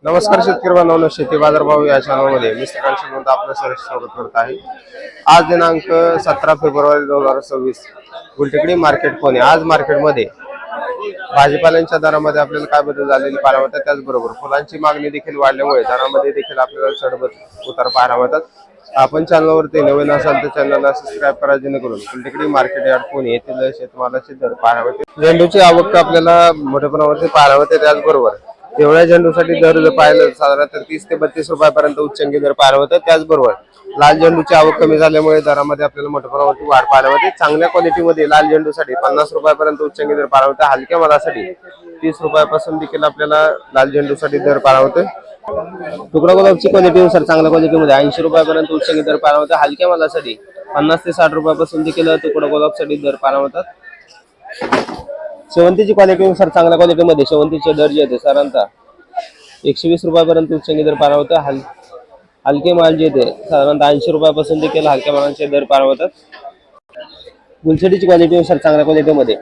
नमस्कार शेतकरी बांधवांनो, शेती बाजारभाव या चॅनलमध्ये मी सकाळशी म्हणून आपलं सहर्ष स्वागत करत आहे। आज दिनांक 17 फेब्रुवारी 2026 गुलटेकडी मार्केट कोणी आज मार्केटमध्ये भाजीपाल्यांच्या दरामध्ये आपल्याला काय बदल झालेले पाहायला मिळतात। त्याचबरोबर फुलांची मागणी देखील वाढल्यामुळे दरामध्ये देखील आपल्याला चढ उतार पाहायला मिळतात। आपण चॅनलवरती नवीन असाल तर चॅनलला सबस्क्राईब करा, जेणेकरून गुलटेकडी मार्केट यार्ड कोणी येथील शेतमालाचे दर पाहायला मिळतील। झेंडूची आवक आपल्याला मोठ्या प्रमाणावरती पाहायला मिळते। त्याचबरोबर पिवळ्या झेंडूसाठी दर जर पाहिलं साधारणतः 30 ते 32 रुपयापर्यंत उच्चांकी दर पाहायला होतं। त्याचबरोबर लाल झेंडूची आवक कमी झाल्यामुळे दरामध्ये आपल्याला मोठ्या प्रमाणावरती वाढ पाहायला मिळते। चांगल्या क्वालिटीमध्ये लाल झेंडूसाठी 50 रुपयापर्यंत उच्चांकी दर पाहायला होता। हलक्या मालासाठी 30 रुपयापासून देखील आपल्याला लाल झेंडूसाठी दर पाहायला होते। तुकडा गुलाबची क्वालिटीनुसार चांगल्या क्वालिटीमध्ये 80 रुपयापर्यंत उच्चांकी दर पाहायला होता। हलक्या मालासाठी 50 ते 60 रुपयापासून देखील तुकडा गुलाबसाठी दर पाहायला होतात। शेवंतीची क्वालिटीनुसार चांगल्या क्वालिटीमध्ये शेवंतीचे दर जे आहेत साधारणतः 120 रुपयापर्यंत उच्चांकी दर पाहायला होता। हलके माल जे आहेत साधारणतः 80 रुपयापासून देखील हलक्या मालांचे दर पाहायला होतात। गुलछडीची क्वालिटीनुसार चांगल्या क्वालिटीमध्ये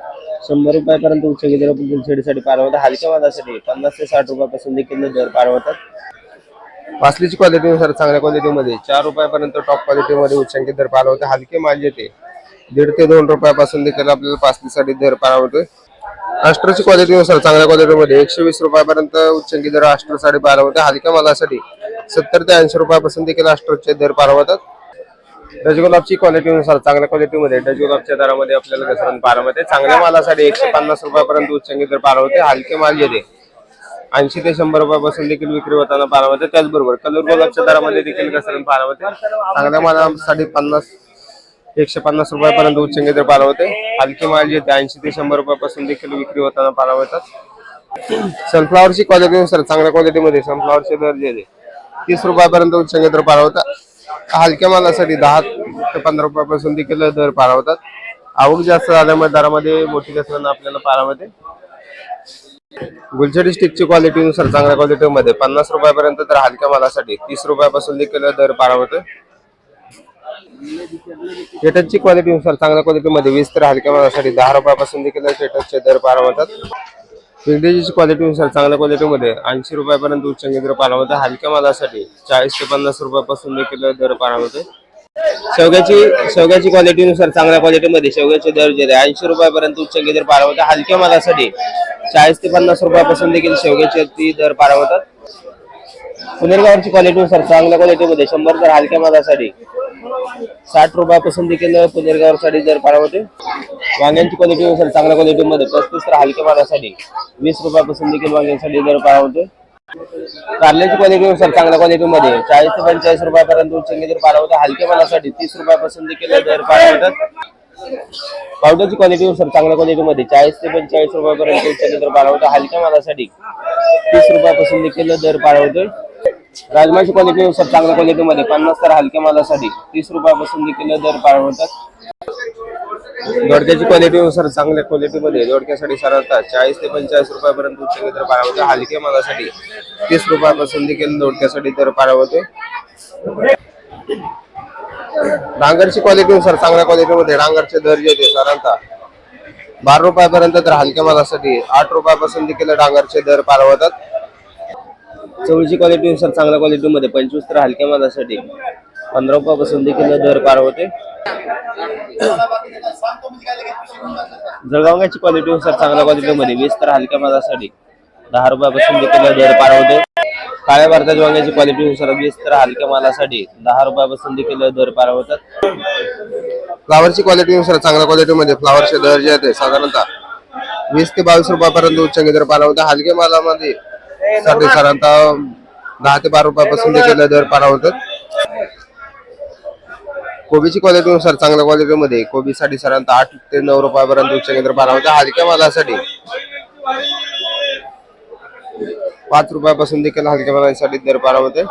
100 रुपयापर्यंत उच्चांकी दर गुलछडीसाठी पाहायला होता। हलक्या मालासाठी 50 ते 60 रुपयापासून देखील दर पाहायला होतात। वासलीची क्वालिटीनुसार चांगल्या क्वालिटीमध्ये 4 रुपयापर्यंत टॉप क्वालिटीमध्ये उच्चांकी दर पाहायला होता। हलके माल जे ते 1.5 ते 2 रुपयापासून देखील आपल्याला पासलीसाठी दर पाहायला होतोय। अस्टरची क्वालिटीनुसार चांगल्या क्वालिटीमध्ये 120 रुपयापर्यंत उच्चांकी दर अस्टरसाठी पाहायला होते। हलक्या मालासाठी 70 ते 80 रुपयापासून देखील अस्टरचे दर पाहायला होतात। डचगुलाबची क्वालिटीनुसार चांगल्या क्वालिटीमध्ये डचगुलाबच्या दरामध्ये आपल्याला घसरण पाहायला मिळते। चांगल्या मालासाठी 150 रुपयापर्यंत उच्चांकी दर पाहायला होते। हलके माल जे 80 ते 100 रुपयापासून देखील विक्री होताना पाहायला मिळते। त्याचबरोबर कलर गुलाबच्या दरामध्ये देखील घसरण पाहायला मिळते। चांगल्या मालासाठी 150 रुपयापर्यंत उच्चांकी दर पाहायला होते। हलके माल जे 80 ते 100 रुपयापासून देखील विक्री होताना पाहायला मिळतात। सनफ्लावरची क्वालिटीनुसार चांगल्या क्वालिटीमध्ये सनफ्लावरचे दर जे 30 रुपयापर्यंत उच्चांकी दर पाहायला होता। हलक्या मालासाठी 10 ते 15 रुपयापासून देखील दर पाहायला होतात। आवक जास्त झाल्यामुळे दरामध्ये मोठी घसरण आपल्याला पाहायला मिळते। गुलछडी स्टिकची क्वालिटीनुसार चांगल्या क्वालिटीमध्ये 50 रुपयापर्यंत तर हलक्या मालासाठी 30 रुपयापासून देखील दर पाहायला होते। टेटसची क्वालिटीनुसार चांगल्या क्वालिटीमध्ये 20 तर हलक्या मालासाठी 10 रुपयापासून देखील टेटसचे दर पाहायला मिळतात। पिंगडेजीची क्वालिटीनुसार चांगल्या क्वालिटीमध्ये 80 रुपयापर्यंत उच्चांकी दर पाहायला मिळतात। हलक्या मालासाठी 40 ते 50 रुपयापासून देखील दर पाहायला मिळते। शेवग्याची क्वालिटीनुसार चांगल्या क्वालिटीमध्ये शेवग्याचे दर जे 80 रुपयापर्यंत उच्चांकी दर पाहायला मिळतात। हलक्या मालासाठी 40 ते 50 रुपयापासून देखील शेवग्याचे दर पाहायला मिळतात। पुनेरगावची क्वालिटीनुसार चांगल्या क्वालिटीमध्ये 100 तर हलक्या मालासाठी 60 रुपयापासून देखील पुनेरगावसाठी दर पाहायला होते। वांग्यांची क्वालिटीनुसार चांगल्या क्वालिटीमध्ये 35 तर हलक्या मालासाठी 20 रुपयापासून देखील वांग्यांसाठी दर पाहायला होते। कारल्याची क्वालिटीनुसार चांगल्या क्वालिटीमध्ये 40 ते 45 रुपयापर्यंत उच्चांकी दर पाहायला होता। हलक्या मालासाठी 30 रुपयापासून देखील दर पाहायला होतात। पावडरची क्वालिटीनुसार चांगल्या क्वालिटीमध्ये 40 ते 45 रुपयापर्यंत उच्चांकी दर पाहायला होता। हलक्या मालासाठी 30 रुपयापासून देखील दर पाहायला होते। राजमाची क्वालिटीनुसार चांगल्या क्वालिटीमध्ये 50 तर हलक्या मालासाठी 30 रुपयापासून देखील दर पाहायला होतात। दोडक्याची क्वालिटीनुसार चांगल्या क्वालिटीमध्ये दोडक्यासाठी साधारणतः 40 ते 45 रुपयापर्यंत उच्चांकी दर पाहायला होते। हलक्या मालासाठी 30 रुपयापासून देखील दोडक्यासाठी दर पाहायला होते। डांगरची क्वालिटीनुसार चांगल्या क्वालिटीमध्ये डांगरचे दर जे होते साधारणतः 12 रुपयापर्यंत तर हलक्या मालासाठी 8 रुपयापासून देखील डांगरचे दर पाहायला होतात। चवळीची क्वालिटीनुसार चांगल्या क्वालिटीमध्ये 25 तर हलक्या मालासाठी 15 रुपयापासून देखील दर पाहायला होते। जळगावची क्वालिटीनुसार चांगल्या क्वालिटीमध्ये 20 तर हलक्या मालासाठी 10 रुपयापासून देखील दर पाहायला होते। काळ्या भारताच्या वांग्याची क्वालिटीनुसार 20 तर हलक्या मालासाठी 10 रुपयापासून देखील दर पाहायला होतात। फ्लावरची क्वालिटीनुसार चांगल्या क्वालिटीमध्ये फ्लावरचे दर जे आहेत साधारणतः 20 ते 22 रुपयापर्यंत उच्चांकी दर पाहायला होता। हलक्या मालामध्ये साधारणतः 10 ते 12 रुपयापासून देखील दर पाहायला होतात। कोबीची क्वालिटीनुसार चांगल्या क्वालिटीमध्ये कोबीसाठी साधारणतः 8 ते 9 रुपयापर्यंत उच्चांकी दर पाहायला होता। हलक्या मालासाठी 5 रुपयापासून देखील हलक्या मालासाठी दर पाहायला होते।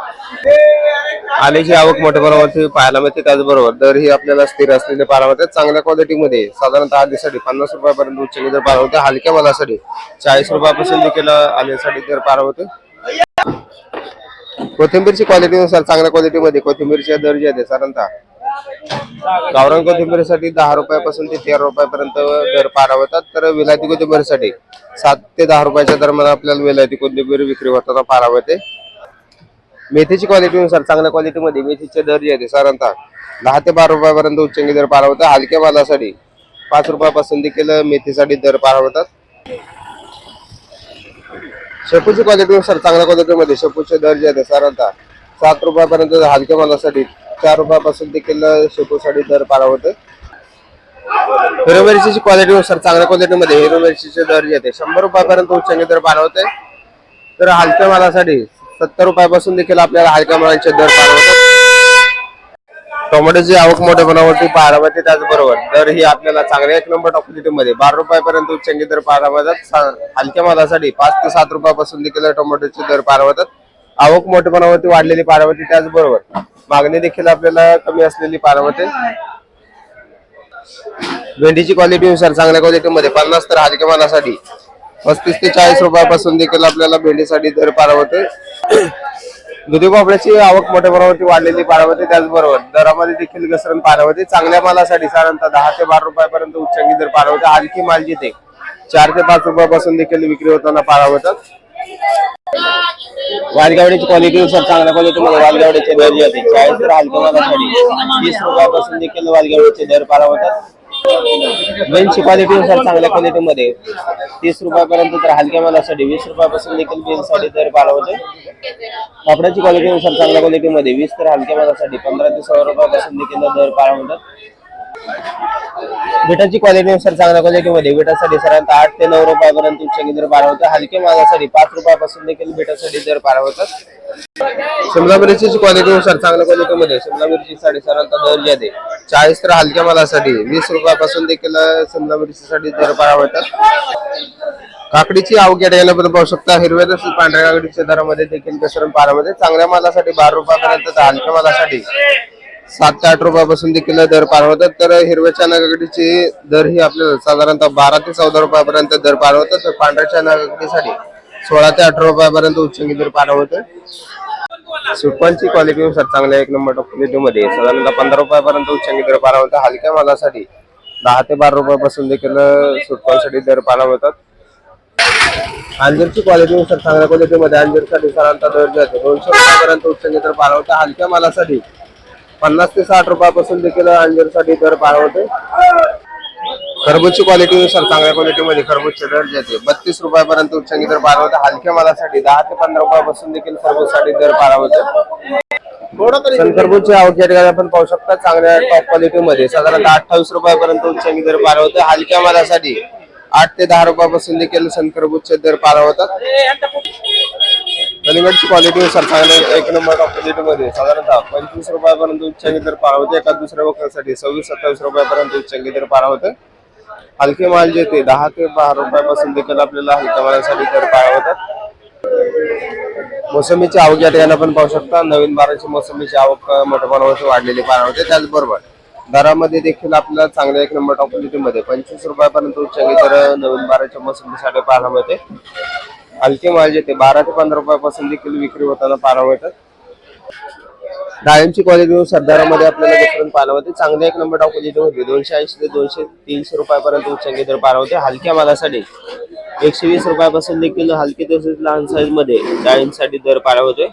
आल्याची आवक मोठ्या प्रमाणात पाहायला मिळते। त्याचबरोबर दर ही आपल्याला स्थिर असलेले पाहायला मिळतात। चांगल्या क्वालिटीमध्ये साधारणतः आल्यासाठी 50 रुपयापर्यंत उच्चांकी दर पाहायला होते। हलक्या मालासाठी 40 रुपयापासून देखील आल्यासाठी दर पाहायला होते। कोथिंबीरची क्वालिटीनुसार चांगल्या क्वालिटीमध्ये कोथिंबीरचे दर जे आहेत साधारणतः गावरान कोथिंबीरसाठी 10 रुपयापासून ते 13 रुपयापर्यंत दर पाहायला होतात। तर विलायती कोथिंबीरसाठी 7 ते 10 रुपयाच्या दरम्यान आपल्याला विलायती कोथिंबीर विक्री होताना पाहायला मिळते। मेथीची क्वालिटीनुसार चांगल्या क्वालिटीमध्ये मेथीचे दर जे आहे साधारणतः 10 ते 12 रुपयापर्यंत उच्चंगी दर पार होतात. हलक्या मालासाठी 5 रुपयापासून देखील मेथीसाठी दर पार होतात. शेपूची क्वालिटीनुसार चांगल्या क्वालिटीमध्ये शेपूचे दर जे आहेत साधारणतः 7 रुपयापर्यंत हलक्या मालासाठी 4 रुपयापासून देखील शेपूसाठी दर पार होते. हिरवी मिरचीची क्वालिटीनुसार चांगल्या क्वालिटीमध्ये हिरवी मिरचीचे दर जे आहेत 100 रुपयापर्यंत उच्चंगी दर पार होते. तर हलक्या मालासाठी 70 रुपयापासून देखील आपल्याला हलक्या मालाचे दर पार होतात. टोमॅटोची आवक मोठ्या प्रमाणावरती पाहायला मिळते. त्याचबरोबर दर ही आपल्याला चांगल्या 1 नंबर क्वालिटीमध्ये 12 रुपयापर्यंत उच्चंगी दर पाहायला मिळतात. हलक्या मालासाठी 5 ते 7 रुपयापासून देखील टोमॅटोचे दर पार होतात. आवक मोठ्या प्रमाणावरती वाढलेली पाहायला मिळते. त्याचबरोबर मागणी देखील आपल्याला कमी असलेली पाहायला मिळते. भेंडीची क्वालिटीनुसार चांगल्या क्वालिटीमध्ये 50 तर हलक्या मालासाठी 35 ते 40 रुपयापासून देखील आपल्याला भेंडीसाठी दर पार होते. दुधी भोपळ्याची आवक मोठ्या प्रमाणावरती वाढलेली पाहायला मिळते. त्याचबरोबर दरामध्ये देखील घसरण पाहायला मिळते. चांगल्या मालासाठी साधारणतः 10 ते 12 रुपयापर्यंत उच्चंगी दर पाहायला मिळते. हलकी माल जिथे 4 ते 5 रुपयापासून देखील विक्री होताना पाहायला मिळतात. वालगावडीची क्वालिटीनुसार चांगल्या क्वालिटीमध्ये वालगावडीचे दर जे होते 40 तर हलक्या मालासाठी 30 रुपयापासून देखील वालगावडीचे दर पाहायला मिळतात. बेनची क्वालिटीनुसार चांगल्या क्वालिटीमध्ये 30 रुपयापर्यंत तर हलक्या मालासाठी 20 रुपयापासून देखील बेनसाठी दर पाहायला होते. कापडाची क्वालिटीनुसार चांगल्या क्वालिटीमध्ये 20 तर हलक्या मालासाठी 15 ते 16 रुपयापासून देखील दर पाहायला होतात. बिटाची क्वालिटीनुसार चांगल्या क्वालिटीमध्ये बिटासाठी साधारणतः 8 ते 9 रुपयापर्यंत उच्चंगी दर पाहायला होतात. हलक्या मालासाठी 5 रुपयापासून देखील बिटासाठी दर पाहायला होतात. शिमला मिरचीची क्वालिटीनुसार चांगल्या क्वालिटीमध्ये शिमला मिरचीसाठी साधारणतः दर जे आहे 40 तर हलक्या मालासाठी 20 रुपयापासून देखील शिमला मिरचीसाठी दर पाहायला होतात. काकडीची आवक या ठिकाणी आपण पाहू शकता. हिरव्या तसेच पांढऱ्या काकडीच्या दरामध्ये देखील घसरण पाहायला मिळते. चांगल्या मालासाठी 12 रुपयापर्यंत तर हलक्या मालासाठी 7 ते 8 रुपयापासून देखील दर पार होतात. तर हिरव्या चना काकडीचे दर ही आपल्याला साधारणतः 12 ते 14 रुपयापर्यंत दर पार होतात. तर पांढऱ्या चना काकडीसाठी 16 ते 18 रुपयापर्यंत उच्चंगी दर पार होते. सुटपांची क्वालिटीनुसार चांगल्या 1 नंबर क्वालिटीमध्ये साधारणतः 15 रुपयापर्यंत उच्चंगी दर पार होतात. हलक्या मालासाठी 10 ते 12 रुपयापासून देखील सुटपांसाठी दर पार होतात. अंजीरची क्वालिटीनुसार चांगल्या क्वालिटीमध्ये अंजीरसाठी साधारणतः दर जे आहे 200 रुपयापर्यंत उच्चंगी दर पार होतात. हलक्या मालासाठी 50 ते 60 रुपयापासून देखील अंजीरसाठी दर पार होते. खरबूजची क्वालिटीनुसार चांगल्या क्वालिटीमध्ये खरबूजचे दर जे आहेत 32 रुपयापर्यंत उच्चंगी दर पार होते. हलक्या मालासाठी 10 ते 15 रुपयापासून देखील खरबूजसाठी दर पार होते. खरबूजची आवक या ठिकाणी आपण पाहू शकता. चांगल्या टॉप क्वालिटीमध्ये साधारणतः 28 रुपयापर्यंत उच्चंगी दर पार होते. हलक्या मालासाठी 8 ते 10 रुपयापासून देखील खरबूजचे दर पार होतात. कलिंगडची क्वालिटीनुसार चांगल्या 1 नंबर क्वालिटीमध्ये साधारणतः 25 रुपयापर्यंत उच्चंगी दर पार होते. एका दुसऱ्या वखरासाठी 26-27 रुपयापर्यंत उच्चंगी दर पार होते. हलके माल जे ते 10 ते 12 रुपयापासून देखील आपल्याला हलक्या मालासाठी दर पार होतात. मोसंबीची आवक या ठिकाणी आपण पाहू शकता. नवीन बाराची मोसंबीची आवक मोठ्या प्रमाणावर वाढलेली पाहायला होते. त्याचबरोबर दरामध्ये देखील आपल्याला चांगल्या 1 नंबर क्वालिटीमध्ये 25 रुपयापर्यंत उच्चंगी दर नवीन बाराच्या मोसंबीसाठी पाहायला मिळते. हलके माल जे ते 12 ते 15 रुपयापासून देखील विक्री होताना पाहायला मिळतात. डाळिंबची क्वालिटीनुसार दरामध्ये आपल्याला डिफरन्स पाहायला मिळते. चांगल्या 1 नंबर क्वालिटी होती 280 ते 200-300 रुपयापर्यंत उच्चंगी दर पाहायला होते. हलक्या मालासाठी 120 रुपयापासून देखील हलके तसेच लहान साईज मध्ये डाळिंबसाठी दर पाहायला होते.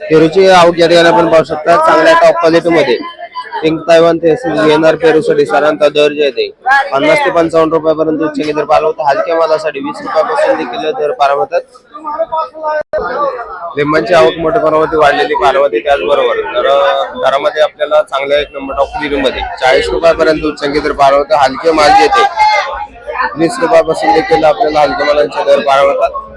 पेरूची आवक या ठिकाणी आपण पाहू शकता. चांगल्या टॉप क्वालिटीमध्ये पिंक तायवान ते येणार पेरूसाठी साधारणतः दर जे आहे 50 ते 55 रुपयापर्यंत उच्चंगी दर पाहायला होता. हलक्या मालासाठी 20 रुपयापासून देखील दर पाहायला होतात. लिंबांची आवक मोठ्या प्रमाणावरती वाढलेली पाहायला होते. त्याचबरोबर दरामध्ये आपल्याला चांगल्या 1 नंबर टॉप क्वालिटीमध्ये 40 रुपयापर्यंत उच्चंगी दर पाहायला होता. हलके माल जे 20 रुपयापासून देखील आपल्याला हलक्या मालांचे दर पाहायला होतात.